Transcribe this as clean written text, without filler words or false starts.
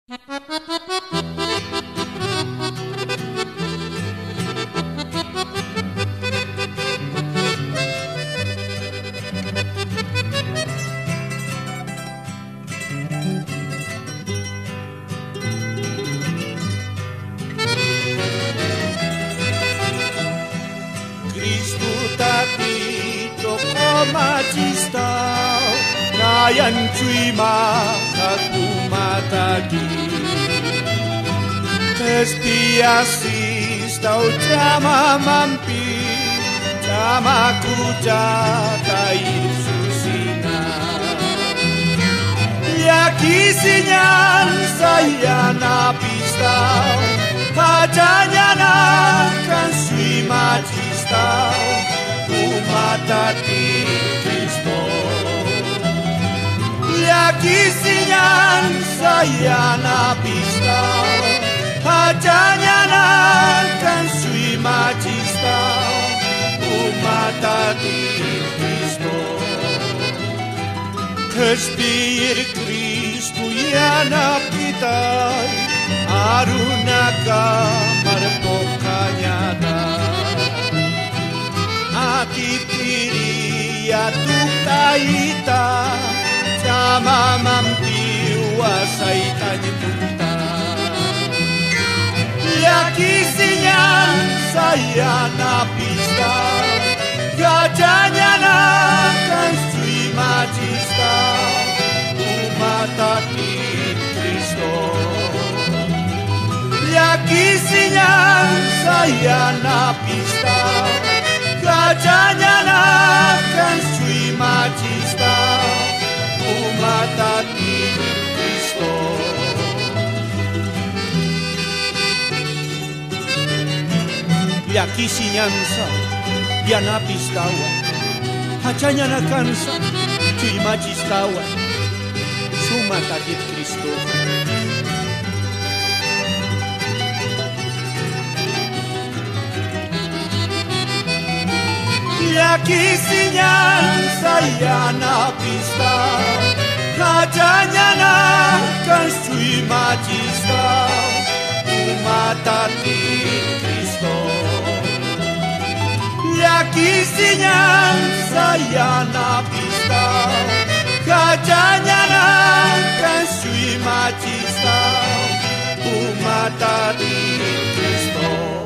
Kristu tati toko majistau Nayan cui makakumatagi Testiasis tau jama mampi Jama kujatai susina Ya kisinyan saya napistau Hajanya nakan sui majistau Umat di Kristo Ya kisinyan saya napistau Hajanya nakan sui majistau Umat di Kristo Kespir Kristu ya napitai Arunaka marpokanyata Ati tiri ya tuktaita Jama mampiwa saitanya punta Ya kisinyan saya napista Gajanya nakan sui majista Umat di Kristo Ya kisinyan saya napista Gajanya nakan sui majista Umat di Kristo Ya kisinyan saya napista Gajanya nakan sui majista Umat di Kristo Ya kisinyan saya napista Gajanya nakan sui majista Umat di Kristo Ya kisinyan saya napista Gajanya nakan sui majista Umat di Kristo